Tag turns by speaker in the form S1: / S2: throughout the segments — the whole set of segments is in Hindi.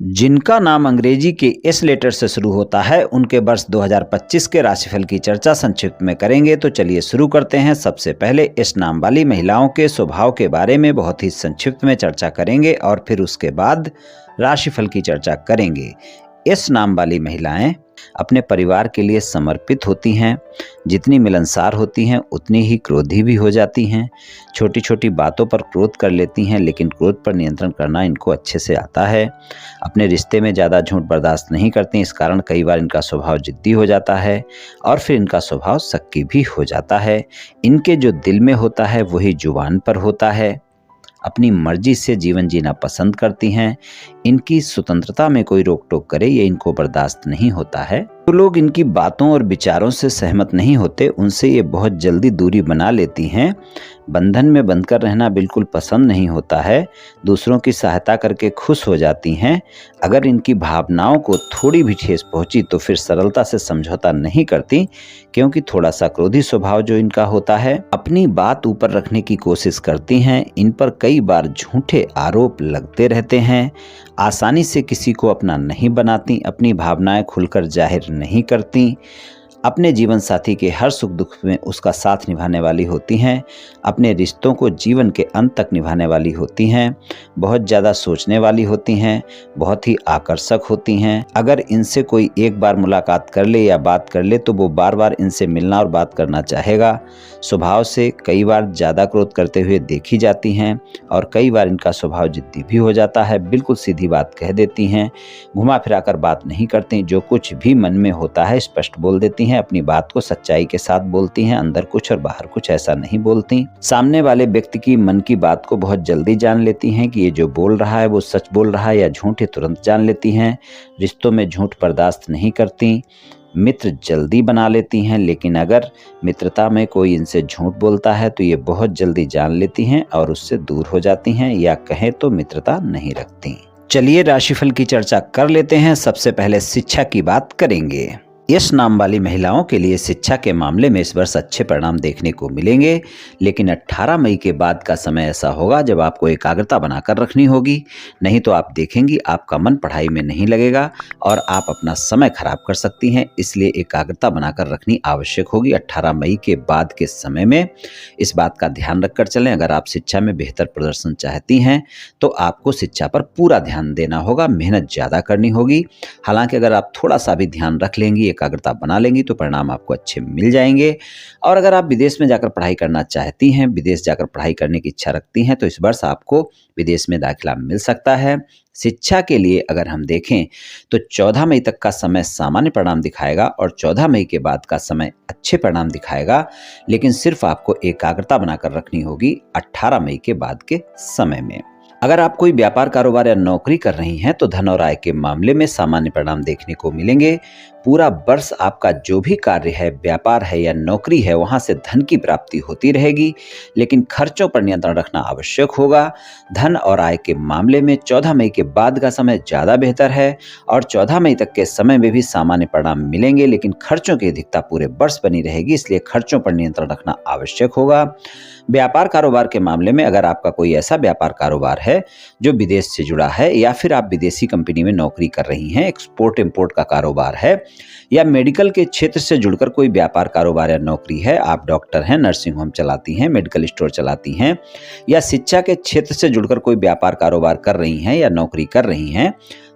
S1: जिनका नाम अंग्रेजी के एस लेटर से शुरू होता है उनके वर्ष 2025 के राशिफल की चर्चा संक्षिप्त में करेंगे। तो चलिए शुरू करते हैं। सबसे पहले एस नाम वाली महिलाओं के स्वभाव के बारे में बहुत ही संक्षिप्त में चर्चा करेंगे और फिर उसके बाद राशिफल की चर्चा करेंगे। एस नाम वाली महिलाएं अपने परिवार के लिए समर्पित होती हैं। जितनी मिलनसार होती हैं उतनी ही क्रोधी भी हो जाती हैं। छोटी छोटी बातों पर क्रोध कर लेती हैं, लेकिन क्रोध पर नियंत्रण करना इनको अच्छे से आता है। अपने रिश्ते में ज़्यादा झूठ बर्दाश्त नहीं करती, इस कारण कई बार इनका स्वभाव जिद्दी हो जाता है और फिर इनका स्वभाव शक्की भी हो जाता है। इनके जो दिल में होता है वही जुबान पर होता है। अपनी मर्जी से जीवन जीना पसंद करती हैं। इनकी स्वतंत्रता में कोई रोक टोक करे ये इनको बर्दाश्त नहीं होता है। जो लोग इनकी बातों और विचारों से सहमत नहीं होते उनसे ये बहुत जल्दी दूरी बना लेती हैं। बंधन में बंधकर रहना बिल्कुल पसंद नहीं होता है। दूसरों की सहायता करके खुश हो जाती हैं। अगर इनकी भावनाओं को थोड़ी भी ठेस पहुंची तो फिर सरलता से समझौता नहीं करती, क्योंकि थोड़ा सा क्रोधी स्वभाव जो इनका होता है। अपनी बात ऊपर रखने की कोशिश करती हैं। इन पर कई बार झूठे आरोप लगते रहते हैं। आसानी से किसी को अपना नहीं बनाती। अपनी भावनाएं खुलकर जाहिर नहीं करती। अपने जीवन साथी के हर सुख दुख में उसका साथ निभाने वाली होती हैं। अपने रिश्तों को जीवन के अंत तक निभाने वाली होती हैं। बहुत ज़्यादा सोचने वाली होती हैं। बहुत ही आकर्षक होती हैं। अगर इनसे कोई एक बार मुलाकात कर ले या बात कर ले तो वो बार बार इनसे मिलना और बात करना चाहेगा। स्वभाव से कई बार ज़्यादा क्रोध करते हुए देखी जाती हैं और कई बार इनका स्वभाव जिद्दी भी हो जाता है। बिल्कुल सीधी बात कह देती हैं। घुमा फिरा कर बात नहीं करती। जो कुछ भी मन में होता है स्पष्ट बोल देती हैं। अपनी बात को सच्चाई के साथ बोलती हैं। अंदर कुछ और बाहर कुछ ऐसा नहीं बोलती। सामने वाले व्यक्ति की मन की बात को बहुत जल्दी जान लेती हैं कि ये जो बोल रहा है वो सच बोल रहा है या झूठ, तुरंत जान लेती हैं। रिश्तों में झूठ बर्दाश्त नहीं करती। मित्र जल्दी बना लेती हैं, लेकिन अगर मित्रता में कोई इनसे झूठ बोलता है तो ये बहुत जल्दी जान लेती हैं और उससे दूर हो जाती हैं, या कहें तो मित्रता नहीं रखती। चलिए राशिफल की चर्चा कर लेते हैं। सबसे पहले शिक्षा की बात करेंगे। यश नाम वाली महिलाओं के लिए शिक्षा के मामले में इस वर्ष अच्छे परिणाम देखने को मिलेंगे, लेकिन 18 मई के बाद का समय ऐसा होगा जब आपको एकाग्रता बनाकर रखनी होगी। नहीं तो आप देखेंगी आपका मन पढ़ाई में नहीं लगेगा और आप अपना समय खराब कर सकती हैं। इसलिए एकाग्रता बनाकर रखनी आवश्यक होगी 18 मई के बाद के समय में। इस बात का ध्यान रखकर चलें। अगर आप शिक्षा में बेहतर प्रदर्शन चाहती हैं तो आपको शिक्षा पर पूरा ध्यान देना होगा, मेहनत ज़्यादा करनी होगी। हालांकि अगर आप थोड़ा सा भी ध्यान रख लेंगी, एकाग्रता बना लेंगी तो परिणाम आपको अच्छे मिल जाएंगे। और अगर आप विदेश में जाकर पढ़ाई करना चाहती हैं, विदेश जाकर पढ़ाई करने की इच्छा रखती हैं, तो इस वर्ष आपको विदेश में दाखिला मिल सकता है। शिक्षा के लिए अगर हम देखें तो 14 मई तक का समय सामान्य परिणाम दिखाएगा और 14 मई के बाद का समय अच्छे परिणाम दिखाएगा, लेकिन सिर्फ आपको एकाग्रता बनाकर रखनी होगी 18 मई के बाद के समय में। अगर आप कोई व्यापार, कारोबार या नौकरी कर रही हैं तो धन और आय के मामले में सामान्य परिणाम देखने को मिलेंगे। पूरा वर्ष आपका जो भी कार्य है, व्यापार है या नौकरी है, वहां से धन की प्राप्ति होती रहेगी, लेकिन खर्चों पर नियंत्रण रखना आवश्यक होगा। धन और आय के मामले में 14 मई के बाद का समय ज़्यादा बेहतर है और 14 मई तक के समय में भी सामान्य परिणाम मिलेंगे, लेकिन खर्चों की अधिकता पूरे वर्ष बनी रहेगी, इसलिए खर्चों पर नियंत्रण रखना आवश्यक होगा। व्यापार कारोबार के मामले में अगर आपका कोई ऐसा व्यापार कारोबार है जो विदेश से जुड़ा है या फिर आप विदेशी कंपनी में नौकरी कर रही हैं, एक्सपोर्ट इंपोर्ट का कारोबार है, या मेडिकल के क्षेत्र से जुड़कर कोई व्यापार कारोबार या नौकरी है, आप डॉक्टर हैं, नर्सिंग होम चलाती हैं, मेडिकल स्टोर चलाती हैं, या शिक्षा के क्षेत्र से जुड़कर कोई व्यापार कारोबार कर रही हैं या नौकरी कर रही हैं,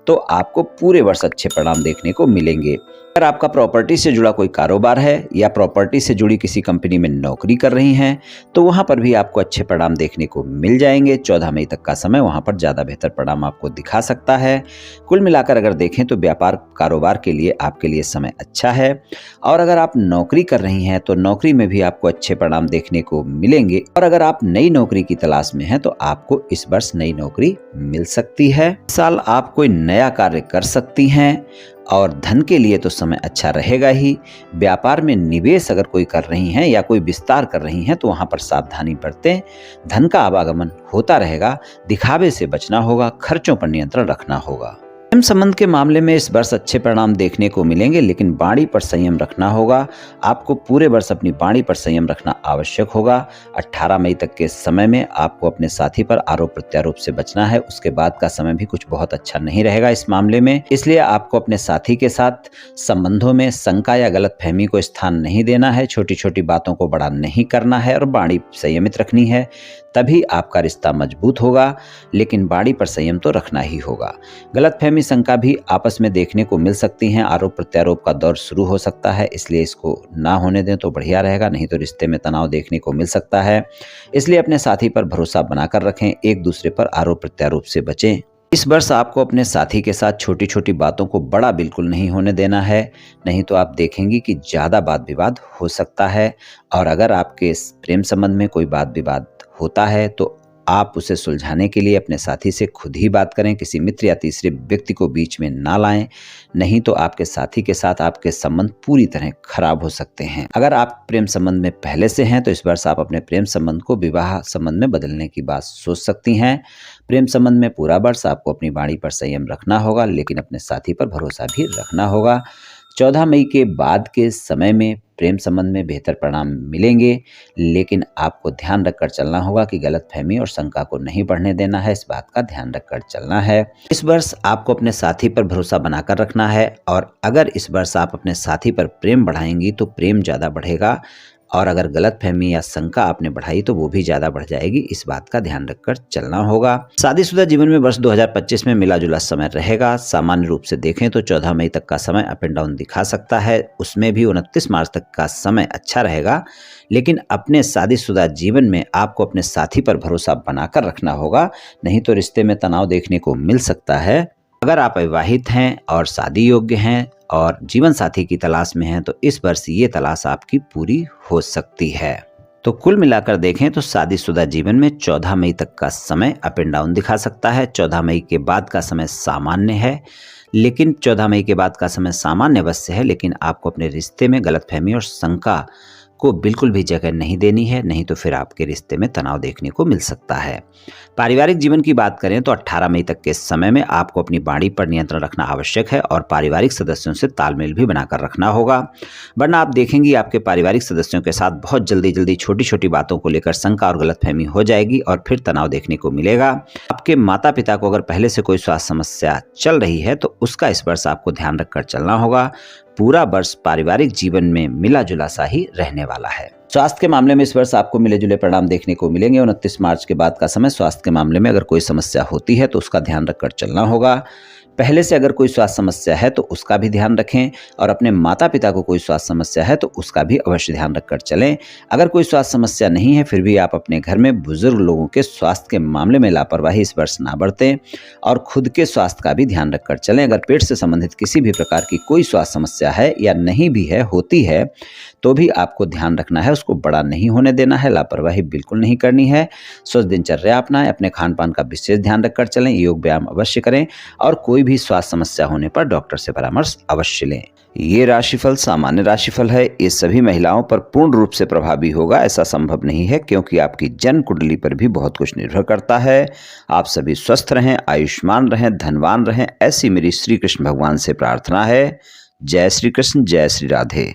S1: तो आपको पूरे वर्ष अच्छे परिणाम देखने को मिलेंगे। अगर आपका प्रॉपर्टी से जुड़ा कोई कारोबार है या प्रॉपर्टी से जुड़ी किसी कंपनी में नौकरी कर रही हैं तो वहां पर भी आपको अच्छे परिणाम देखने को मिल जाएंगे। 14 मई तक का समय वहां पर ज़्यादा बेहतर परिणाम आपको दिखा सकता है। कुल मिलाकर अगर देखें तो व्यापार कारोबार के लिए आपके लिए समय अच्छा है। और अगर आप नौकरी कर रही हैं तो नौकरी में भी आपको अच्छे परिणाम देखने को मिलेंगे। और अगर आप नई नौकरी की तलाश में हैं तो आपको इस वर्ष नई नौकरी मिल सकती है। इस साल आप कोई नया कार्य कर सकती हैं और धन के लिए तो समय अच्छा रहेगा ही। व्यापार में निवेश अगर कोई कर रही हैं या कोई विस्तार कर रही हैं तो वहां पर सावधानी बरतें। धन का आवागमन होता रहेगा, दिखावे से बचना होगा, खर्चों पर नियंत्रण रखना होगा। प्रेम संबंध के मामले में इस वर्ष अच्छे परिणाम देखने को मिलेंगे, लेकिन वाणी पर संयम रखना होगा। आपको पूरे वर्ष अपनी वाणी पर संयम रखना आवश्यक होगा। 18 मई तक के समय में आपको अपने साथी पर आरोप प्रत्यारोप से बचना है। उसके बाद का समय भी कुछ बहुत अच्छा नहीं रहेगा इस मामले में, इसलिए आपको अपने साथी के साथ संबंधों में शंका या गलतफहमी को स्थान नहीं देना है। छोटी छोटी बातों को बड़ा नहीं करना है और वाणी संयमित रखनी है, तभी आपका रिश्ता मजबूत होगा। लेकिन वाणी पर संयम तो रखना ही होगा। गलतफहमी, शंका भी आपस में देखने को मिल सकती हैं। आरोप प्रत्यारोप का दौर शुरू हो सकता है, इसलिए इसको ना होने दें तो बढ़िया रहेगा, नहीं तो रिश्ते में तनाव देखने को मिल सकता है। इसलिए अपने साथी पर भरोसा बनाकर रखें, एक दूसरे पर आरोप प्रत्यारोप से बचें। इस वर्ष आपको अपने साथी के साथ छोटी छोटी बातों को बड़ा बिल्कुल नहीं होने देना है, नहीं तो आप देखेंगे कि ज़्यादा वाद विवाद हो सकता है। और अगर आपके इस प्रेम संबंध में कोई वाद विवाद होता है तो आप उसे सुलझाने के लिए अपने साथी से खुद ही बात करें, किसी मित्र या तीसरे व्यक्ति को बीच में ना लाएं, नहीं तो आपके साथी के साथ आपके संबंध पूरी तरह खराब हो सकते हैं। अगर आप प्रेम संबंध में पहले से हैं तो इस वर्ष आप अपने प्रेम संबंध को विवाह संबंध में बदलने की बात सोच सकती हैं। प्रेम संबंध में पूरा वर्ष आपको अपनी वाणी पर संयम रखना होगा, लेकिन अपने साथी पर भरोसा भी रखना होगा। 14 मई के बाद के समय में प्रेम संबंध में बेहतर परिणाम मिलेंगे, लेकिन आपको ध्यान रखकर चलना होगा कि गलतफहमी और शंका को नहीं बढ़ने देना है। इस बात का ध्यान रखकर चलना है। इस वर्ष आपको अपने साथी पर भरोसा बनाकर रखना है, और अगर इस वर्ष आप अपने साथी पर प्रेम बढ़ाएंगी तो प्रेम ज़्यादा बढ़ेगा, और अगर गलतफहमी या शंका आपने बढ़ाई तो वो भी ज़्यादा बढ़ जाएगी। इस बात का ध्यान रखकर चलना होगा। शादीशुदा जीवन में वर्ष 2025 में मिला जुला समय रहेगा। सामान्य रूप से देखें तो 14 मई तक का समय अप एंड डाउन दिखा सकता है, उसमें भी 29 मार्च तक का समय अच्छा रहेगा। लेकिन अपने शादीशुदा जीवन में आपको अपने साथी पर भरोसा बनाकर रखना होगा, नहीं तो रिश्ते में तनाव देखने को मिल सकता है। अगर आप अविवाहित हैं और शादी योग्य हैं और जीवन साथी की तलाश में हैं तो इस वर्ष ये तलाश आपकी पूरी हो सकती है। तो कुल मिलाकर देखें तो शादीशुदा जीवन में 14 मई तक का समय अप एंड डाउन दिखा सकता है। 14 मई के बाद का समय सामान्य है, लेकिन 14 मई के बाद का समय सामान्य अवश्य है, लेकिन आपको अपने रिश्ते में गलतफहमी और शंका को बिल्कुल भी जगह नहीं देनी है, नहीं तो फिर आपके रिश्ते में तनाव देखने को मिल सकता है। पारिवारिक जीवन की बात करें तो 18 मई तक के समय में आपको अपनी वाणी पर नियंत्रण रखना आवश्यक है और पारिवारिक सदस्यों से तालमेल भी बनाकर रखना होगा, वरना आप देखेंगे आपके पारिवारिक सदस्यों के साथ बहुत जल्दी छोटी छोटी बातों को लेकर शंका और गलतफहमी हो जाएगी और फिर तनाव देखने को मिलेगा। आपके माता पिता को अगर पहले से कोई स्वास्थ्य समस्या चल रही है तो उसका इस वर्ष आपको ध्यान रखकर चलना होगा। पूरा वर्ष पारिवारिक जीवन में मिला जुला सा ही रहने वाला है। स्वास्थ्य के मामले में इस वर्ष आपको मिले जुले परिणाम देखने को मिलेंगे। 29 मार्च के बाद का समय स्वास्थ्य के मामले में अगर कोई समस्या होती है तो उसका ध्यान रखकर चलना होगा। पहले से अगर कोई स्वास्थ्य समस्या है तो उसका भी ध्यान रखें, और अपने माता पिता को कोई स्वास्थ्य समस्या है तो उसका भी अवश्य ध्यान रखकर चलें। अगर कोई स्वास्थ्य समस्या नहीं है फिर भी आप अपने घर में बुजुर्ग लोगों के स्वास्थ्य के मामले में लापरवाही इस वर्ष ना बरतें और खुद के स्वास्थ्य का भी ध्यान रखकर चलें। अगर पेट से संबंधित किसी भी प्रकार की कोई स्वास्थ्य समस्या है या नहीं भी है, होती है, तो भी आपको ध्यान रखना है, उसको बड़ा नहीं होने देना है, लापरवाही बिल्कुल नहीं करनी है। स्वस्थ दिनचर्या अपनाएं, अपने खान पान का विशेष ध्यान रखकर चलें, योग व्यायाम अवश्य करें और कोई भी स्वास्थ्य समस्या होने पर डॉक्टर से परामर्श अवश्य लें। ये राशिफल सामान्य राशिफल है। ये सभी महिलाओं पर पूर्ण रूप से प्रभावी होगा ऐसा संभव नहीं है, क्योंकि आपकी जन्म कुंडली पर भी बहुत कुछ निर्भर करता है। आप सभी स्वस्थ रहें, आयुष्मान रहें, धनवान रहें, ऐसी मेरी श्री कृष्ण भगवान से प्रार्थना है। जय श्री कृष्ण, जय श्री राधे।